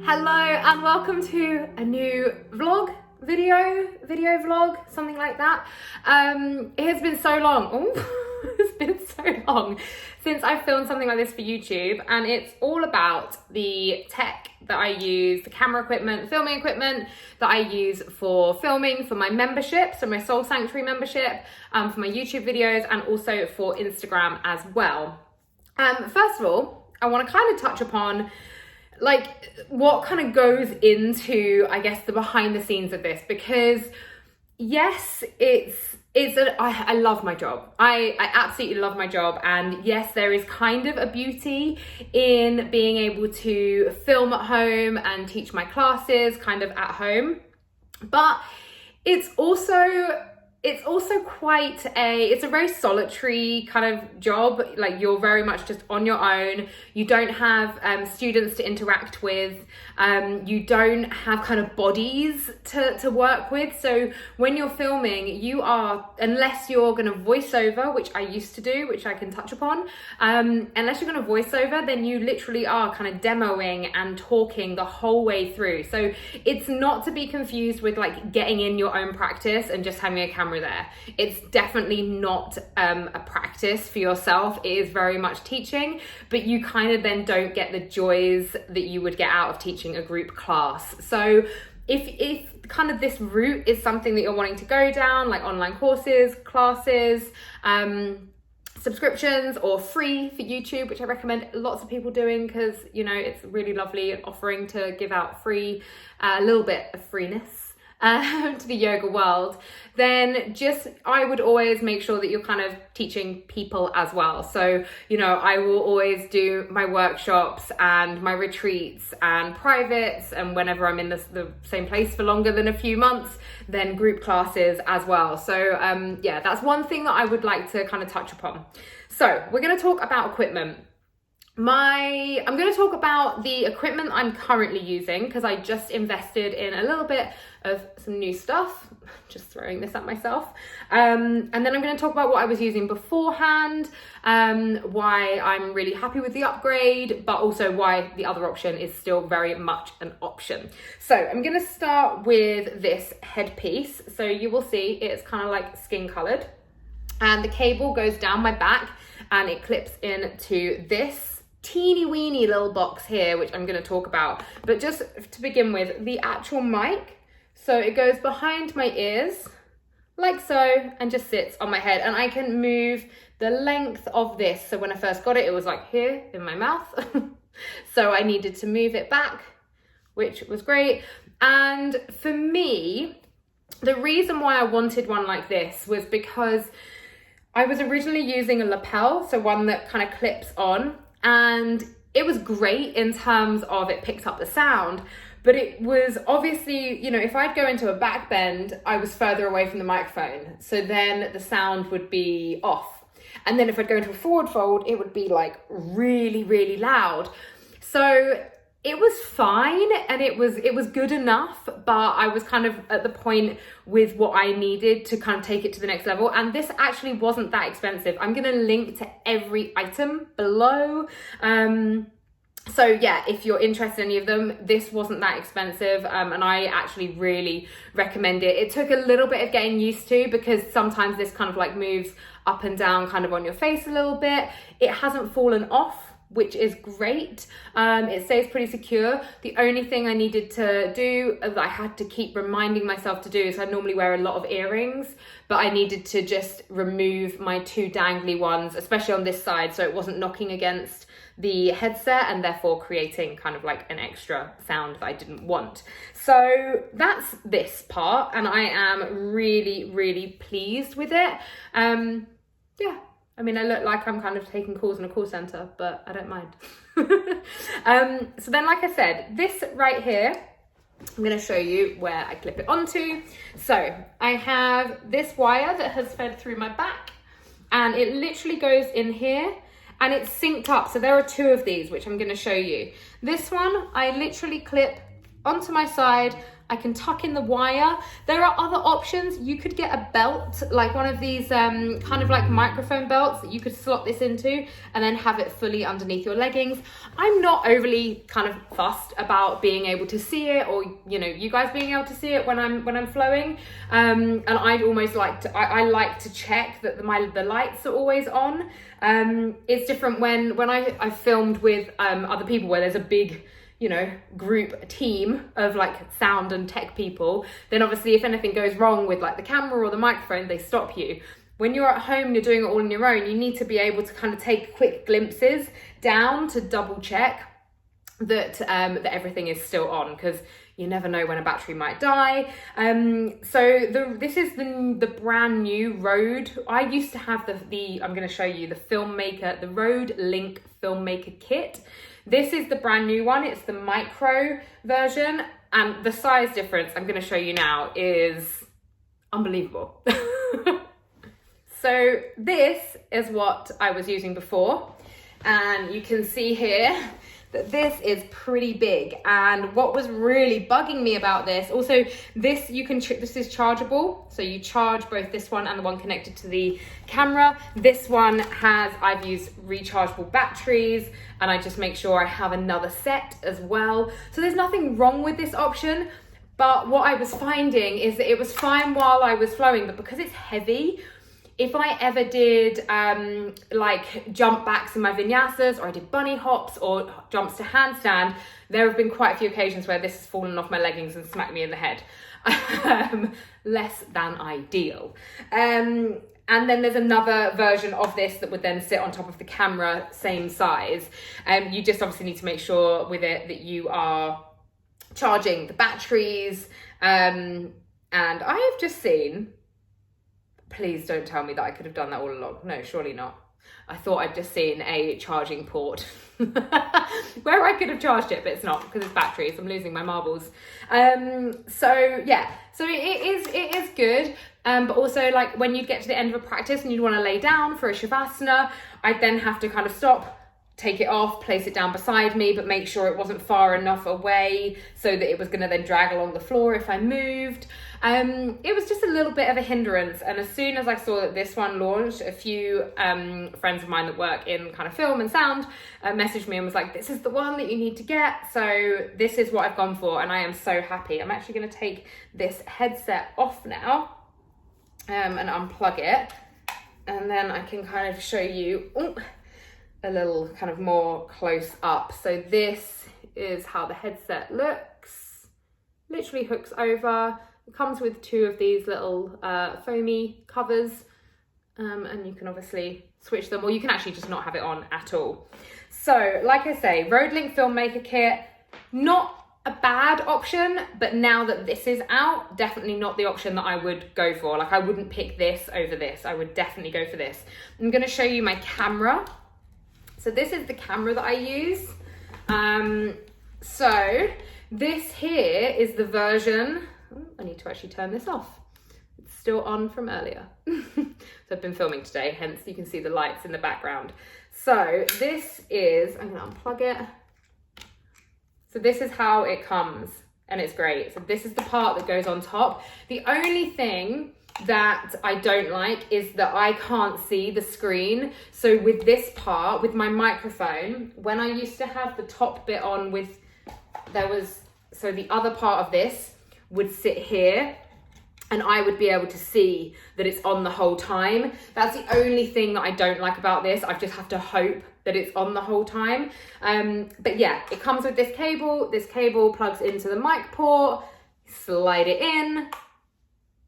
Hello and welcome to a new vlog, video vlog, something like that. It has been so long, it's been so long since I've filmed something like this for YouTube, and it's all about the tech that I use, the camera equipment, filming equipment that I use for filming for my membership, so my Soul Sanctuary membership, for my YouTube videos, and also for Instagram as well. First of all, I want to kind of touch upon like what kind of goes into, I guess, the behind the scenes of this, because yes, I love my job. I absolutely love my job, and yes, there is kind of a beauty in being able to film at home and teach my classes kind of at home, but it's also quite it's a very solitary kind of job. Like, you're very much just on your own. You don't have students to interact with. You don't have kind of bodies to work with. So when you're filming, you are, unless you're going to voice over, which I used to do, which I can touch upon, unless you're going to voice over, then you literally are kind of demoing and talking the whole way through. So it's not to be confused with like getting in your own practice and just having a camera there. It's definitely not a practice for yourself. It is very much teaching, but you kind of then don't get the joys that you would get out of teaching a group class. So if kind of this route is something that you're wanting to go down, like online courses, classes, subscriptions, or free for YouTube, which I recommend lots of people doing, because, you know, it's really lovely and offering to give out free, a little bit of freeness to the yoga world, then I would always make sure that you're kind of teaching people as well. So, you know, I will always do my workshops and my retreats and privates, and whenever I'm in the same place for longer than a few months, then group classes as well. So yeah, that's one thing that I would like to kind of touch upon. So we're going to talk about equipment. I'm going to talk about the equipment I'm currently using, because I just invested in a little bit of some new stuff, just throwing this at myself, and then I'm going to talk about what I was using beforehand, why I'm really happy with the upgrade, but also why the other option is still very much an option. So I'm going to start with this headpiece. So you will see it's kind of like skin colored, and the cable goes down my back and it clips into this teeny weeny little box here, which I'm going to talk about. But just to begin with, the actual mic, so it goes behind my ears like so and just sits on my head, and I can move the length of this. So when I first got it, it was like here in my mouth so I needed to move it back, which was great. And for me, the reason why I wanted one like this was because I was originally using a lapel, so one that kind of clips on, and it was great in terms of it picked up the sound, but it was obviously, you know, if I'd go into a back bend, I was further away from the microphone, so then the sound would be off. And then if I'd go into a forward fold, it would be like really, really loud. So it was fine, and it was good enough, but I was kind of at the point with what I needed to kind of take it to the next level. And this actually wasn't that expensive. I'm going to link to every item below. So yeah, if you're interested in any of them, this wasn't that expensive, and I actually really recommend it. It took a little bit of getting used to, because sometimes this kind of like moves up and down kind of on your face a little bit. It hasn't fallen off, which is great. It stays pretty secure. The only thing I needed to do, that I had to keep reminding myself to do, is I normally wear a lot of earrings, but I needed to just remove my two dangly ones, especially on this side, so it wasn't knocking against the headset and therefore creating kind of like an extra sound that I didn't want. So that's this part, and I am really, really pleased with it. Yeah. I mean, I look like I'm kind of taking calls in a call center, but I don't mind. So then, like I said, this right here, I'm going to show you where I clip it onto. So I have this wire that has fed through my back, and it literally goes in here, and it's synced up. So there are two of these, which I'm going to show you. This one, I literally clip onto my side. I can tuck in the wire. There are other options. You could get a belt, like one of these kind of like microphone belts that you could slot this into and then have it fully underneath your leggings. I'm not overly kind of fussed about being able to see it, or you know, you guys being able to see it when I'm flowing. And I'd almost like to, I like to check that the lights are always on. It's different when I filmed with other people where there's a big, you know, group team of like sound and tech people. Then obviously if anything goes wrong with like the camera or the microphone, they stop you. When you're at home, you're doing it all on your own, you need to be able to kind of take quick glimpses down to double check that that everything is still on, because you never know when a battery might die. This is the brand new Rode. I used to have the I'm going to show you the Rode Link Filmmaker Kit. This is the brand new one. It's the micro version, and the size difference I'm going to show you now is unbelievable. So this is what I was using before, and you can see here that this is pretty big. And what was really bugging me about this, also this is chargeable, so you charge both this one and the one connected to the camera. This one I've used rechargeable batteries, and I just make sure I have another set as well. So there's nothing wrong with this option, but what I was finding is that it was fine while I was flowing, but because it's heavy, if I ever did like jump backs in my vinyasas, or I did bunny hops or jumps to handstand, there have been quite a few occasions where this has fallen off my leggings and smacked me in the head. Less than ideal. And then there's another version of this that would then sit on top of the camera, same size. You just obviously need to make sure with it that you are charging the batteries. And I have just seen, please don't tell me that I could have done that all along. No, surely not. I thought I'd just seen a charging port where I could have charged it, but it's not, because it's batteries. I'm losing my marbles. So yeah, so it is good. But also, like when you get to the end of a practice and you'd want to lay down for a shavasana, I'd then have to kind of stop, take it off, place it down beside me, but make sure it wasn't far enough away so that it was going to then drag along the floor if I moved. It was just a little bit of a hindrance, and as soon as I saw that this one launched, a few friends of mine that work in kind of film and sound messaged me and was like, this is the one that you need to get. So this is what I've gone for, and I am so happy. I'm actually going to take this headset off now and unplug it, and then I can kind of show you a little kind of more close up. So this is how the headset looks. Literally hooks over. It comes with two of these little foamy covers, and you can obviously switch them, or you can actually just not have it on at all. So like I say, Rode Link Filmmaker Kit, not a bad option, but now that this is out, definitely not the option that I would go for. Like I wouldn't pick this over this. I would definitely go for this. I'm going to show you my camera. So this is the camera that I use. So this here is the version. I need to actually turn this off. It's still on from earlier. So I've been filming today, hence you can see the lights in the background. So this is, I'm gonna unplug it. So this is how it comes, and it's great. So this is the part that goes on top. The only thing that I don't like is that I can't see the screen. So with this part, with my microphone, when I used to have the top bit on with, so the other part of this would sit here, and I would be able to see that it's on the whole time. That's the only thing that I don't like about this. I just have to hope that it's on the whole time. But yeah, it comes with this cable. This cable plugs into the mic port, slide it in,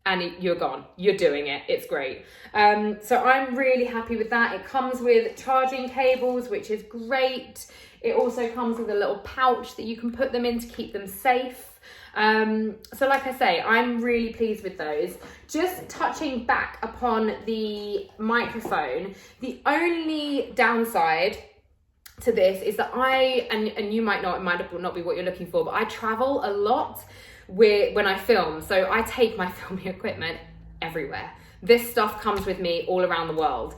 and you're gone. You're doing it. It's great. So I'm really happy with that. It comes with charging cables, which is great. It also comes with a little pouch that you can put them in to keep them safe. So like I say, I'm really pleased with those. Just touching back upon the microphone, the only downside to this is that and you might not, it might not be what you're looking for, but I travel a lot when I film. So I take my filming equipment everywhere. This stuff comes with me all around the world.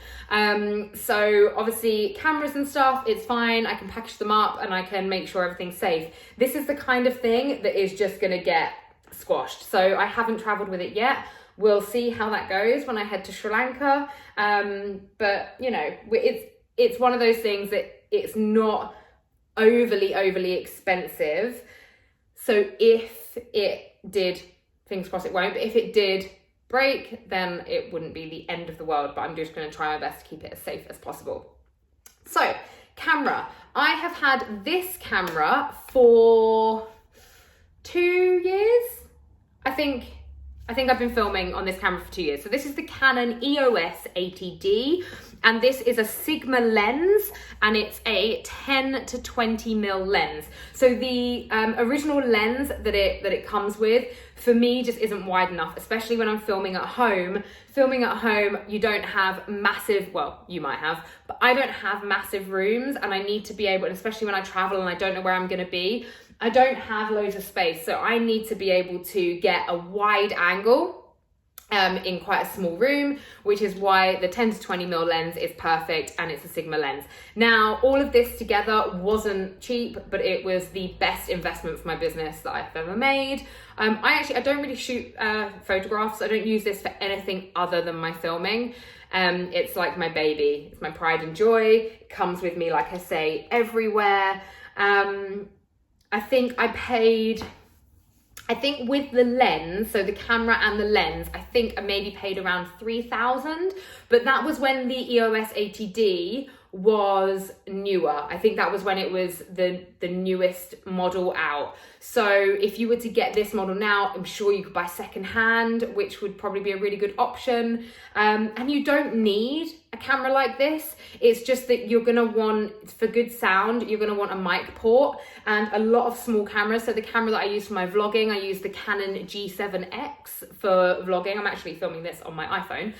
So obviously cameras and stuff, it's fine. I can package them up and I can make sure everything's safe. This is the kind of thing that is just gonna get squashed. So I haven't traveled with it yet. We'll see how that goes when I head to Sri Lanka. But you know, it's one of those things that it's not overly expensive. So if it did, fingers crossed it won't, but if it did break, then it wouldn't be the end of the world, but I'm just going to try my best to keep it as safe as possible. So, camera. I have had this camera for 2 years. I think I've been filming on this camera for 2 years. So this is the Canon EOS 80D, and this is a Sigma lens, and it's a 10 to 20mm lens. So the original lens that it comes with, for me, just isn't wide enough, especially when I'm filming at home. Filming at home, you don't have massive, well, you might have, but I don't have massive rooms, and I need to be able, and especially when I travel and I don't know where I'm gonna be, I don't have loads of space, so I need to be able to get a wide angle in quite a small room, which is why the 10 to 20mm lens is perfect, and it's a Sigma lens. Now, all of this together wasn't cheap, but it was the best investment for my business that I've ever made. I don't really shoot photographs. I don't use this for anything other than my filming. It's like my baby. It's my pride and joy. It comes with me, like I say, everywhere. I think with the lens, so the camera and the lens, I think I maybe paid around 3,000, but that was when the EOS 80D was newer. I think that was when it was the newest model out. So if you were to get this model now, I'm sure you could buy secondhand, which would probably be a really good option. And you don't need a camera like this. It's just that you're gonna want, for good sound, you're gonna want a mic port and a lot of small cameras. So the camera that I use for my vlogging, I use the Canon G7X for vlogging. I'm actually filming this on my iPhone.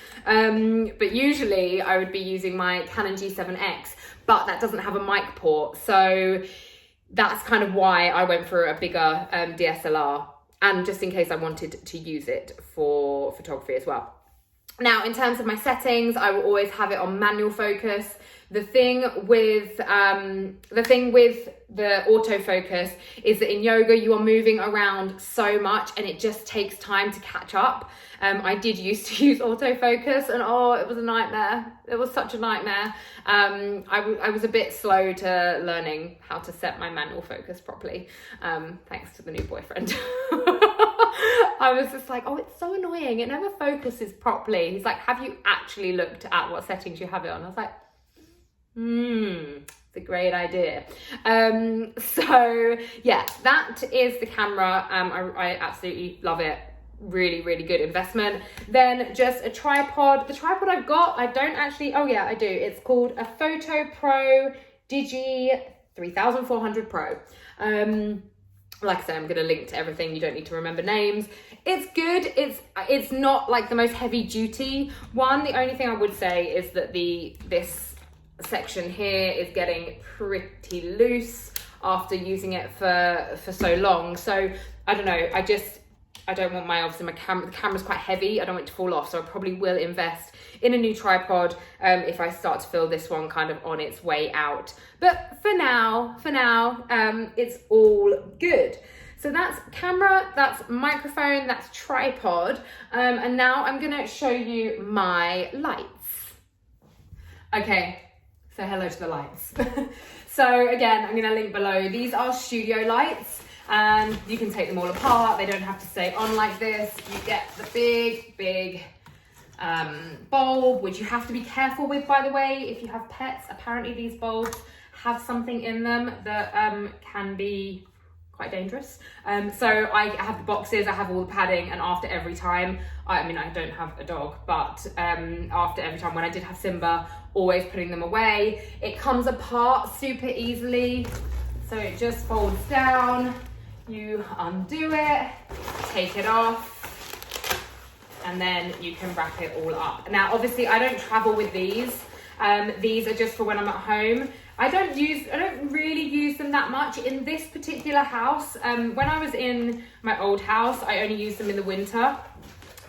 But usually I would be using my Canon G7X, but that doesn't have a mic port. So that's kind of why I went for a bigger DSLR, and just in case I wanted to use it for photography as well. Now, in terms of my settings, I will always have it on manual focus. The thing with the autofocus is that in yoga you are moving around so much, and it just takes time to catch up. I did used to use autofocus, and oh, it was a nightmare. It was such a nightmare. I was a bit slow to learning how to set my manual focus properly, thanks to the new boyfriend. I was just like, oh, it's so annoying. It never focuses properly. He's like, have you actually looked at what settings you have it on? I was like, it's a great idea. So yeah, that is the camera. I absolutely love it. Really, really good investment. Then just a tripod. The tripod I've got, I don't actually, oh yeah, I do. It's called a Photo Pro Digi 3400 Pro. Like I said, I'm going to link to everything. You don't need to remember names. It's good. It's not like the most heavy duty one. The only thing I would say is that this section here is getting pretty loose after using it for so long. So I don't know. I don't want the camera's quite heavy. I don't want it to fall off. So I probably will invest in a new tripod if I start to feel this one kind of on its way out. But for now, it's all good. So that's camera, that's microphone, that's tripod. And now I'm gonna show you my lights. Okay, so hello to the lights. So again, I'm gonna link below. These are studio lights, and you can take them all apart. They don't have to stay on like this. You get the big bulb, which you have to be careful with, by the way. If you have pets, apparently these bulbs have something in them that can be quite dangerous. So I have the boxes, I have all the padding, and after every time, I mean, I don't have a dog, but after every time when I did have Simba, always putting them away. It comes apart super easily. So it just folds down, you undo it, take it off, and then you can wrap it all up. Now, obviously I don't travel with these. These are just for when I'm at home. I don't really use them that much in this particular house. When I was in my old house, I only used them in the winter.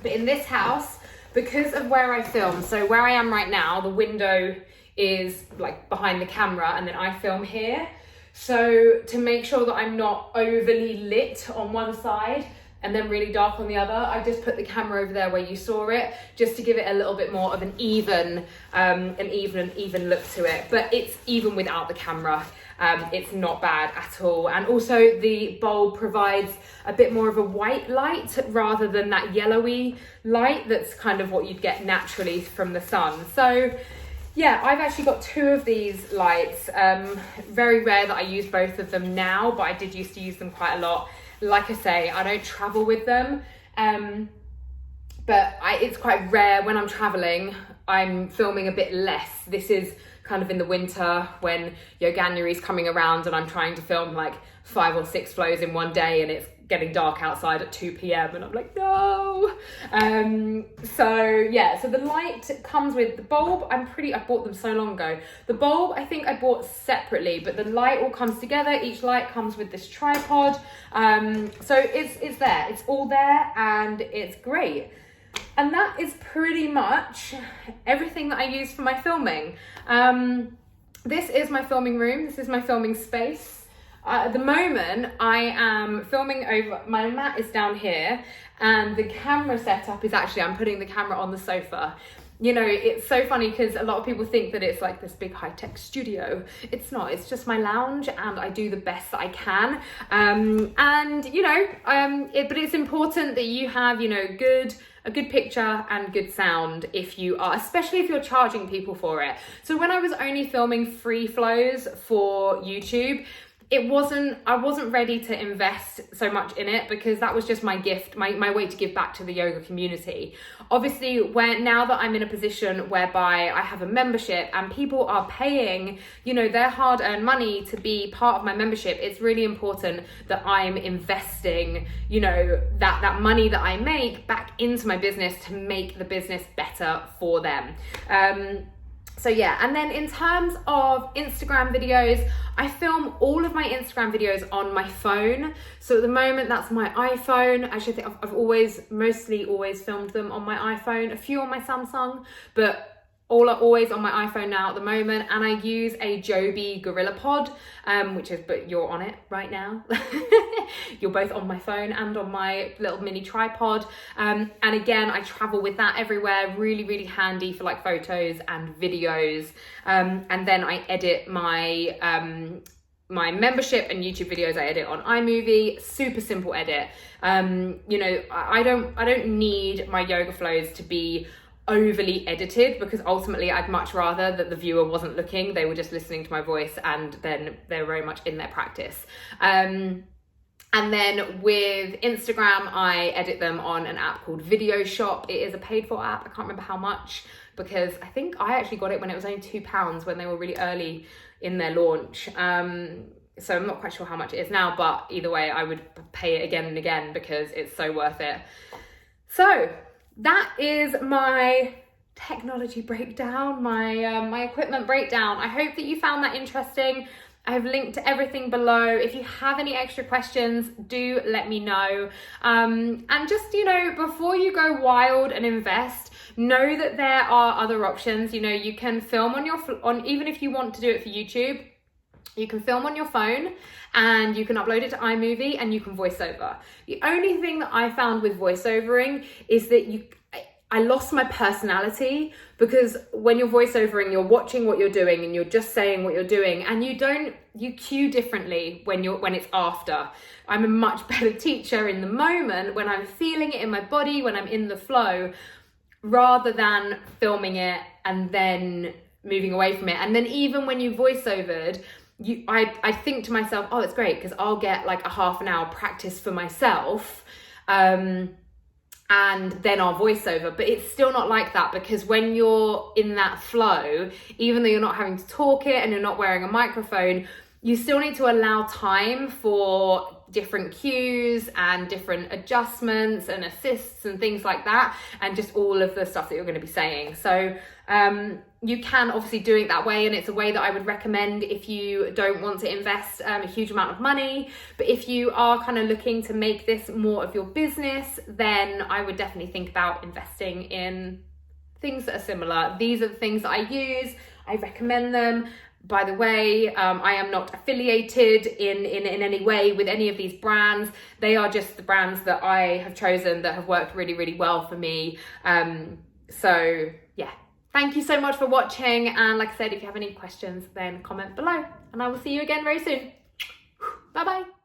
But in this house, because of where I film, so where I am right now, the window is like behind the camera, and then I film here. So to make sure that I'm not overly lit on one side, and then really dark on the other. I just put the camera over there where you saw it, just to give it a little bit more of an even look to it. But it's even without the camera. It's not bad at all. And also the bulb provides a bit more of a white light rather than that yellowy light that's kind of what you'd get naturally from the sun. So yeah, I've actually got 2 of these lights. Very rare that I use both of them now, but I did used to use them quite a lot. Like I say, I don't travel with them, but it's quite rare when I'm traveling. I'm filming a bit less. This is kind of in the winter when January's coming around and I'm trying to film like 5 or 6 flows in one day, and it's getting dark outside at 2 p.m. and I'm like, no. So yeah, so the light comes with the bulb. I bought them so long ago. The bulb, I think I bought separately, but the light all comes together. Each light comes with this tripod. So it's there, it's all there, and it's great. And that is pretty much everything that I use for my filming. This is my filming room. This is my filming space. At the moment, I am filming over, my mat is down here, and the camera setup is actually, I'm putting the camera on the sofa. You know, it's so funny because a lot of people think that it's like this big high-tech studio. It's not, it's just my lounge, and I do the best that I can. And you know, but it's important that you have, you know, a good picture and good sound especially if you're charging people for it. So when I was only filming free flows for YouTube, I wasn't ready to invest so much in it, because that was just my gift, my way to give back to the yoga community. Obviously, now that I'm in a position whereby I have a membership and people are paying, you know, their hard-earned money to be part of my membership, it's really important that I'm investing, you know, that money that I make back into my business to make the business better for them. So yeah, and then in terms of Instagram videos, I film all of my Instagram videos on my phone. So at the moment, that's my iPhone. Actually, I think I've mostly always filmed them on my iPhone, a few on my Samsung, but all are always on my iPhone now at the moment. And I use a Joby GorillaPod, but you're on it right now. You're both on my phone and on my little mini tripod. And again, I travel with that everywhere. Really, really handy for like photos and videos. And then I edit my membership and YouTube videos. I edit on iMovie. Super simple edit. You know, I don't need my yoga flows to be overly edited, because ultimately I'd much rather that the viewer wasn't looking, they were just listening to my voice, and then they're very much in their practice. And then with Instagram, I edit them on an app called Video Shop. It is a paid for app. I can't remember how much, because I think I actually got it when it was only £2 when they were really early in their launch. So I'm not quite sure how much it is now, but either way, I would pay it again and again because it's so worth it. So that is my technology breakdown, my equipment breakdown. I hope that you found that interesting. I've linked to everything below. If you have any extra questions, do let me know. And just, you know, before you go wild and invest, know that there are other options. You know, you can film even if you want to do it for YouTube, you can film on your phone and you can upload it to iMovie and you can voice over. The only thing that I found with voiceovering is that I lost my personality, because when you're voiceovering, you're watching what you're doing and you're just saying what you're doing, and you cue differently when it's after. I'm a much better teacher in the moment when I'm feeling it in my body, when I'm in the flow, rather than filming it and then moving away from it. And then even when you voiceovered, I think to myself, oh, it's great because I'll get like a half an hour practice for myself, and then I'll voice over. But it's still not like that, because when you're in that flow, even though you're not having to talk it and you're not wearing a microphone, you still need to allow time for different cues and different adjustments and assists and things like that, and just all of the stuff that you're going to be saying. So you can obviously do it that way, and it's a way that I would recommend if you don't want to invest a huge amount of money. But if you are kind of looking to make this more of your business, then I would definitely think about investing in things that are similar. These are the things that I use. I recommend them. By the way, I am not affiliated in any way with any of these brands. They are just the brands that I have chosen that have worked really, really well for me. So yeah, thank you so much for watching. And like I said, if you have any questions, then comment below and I will see you again very soon. Bye bye.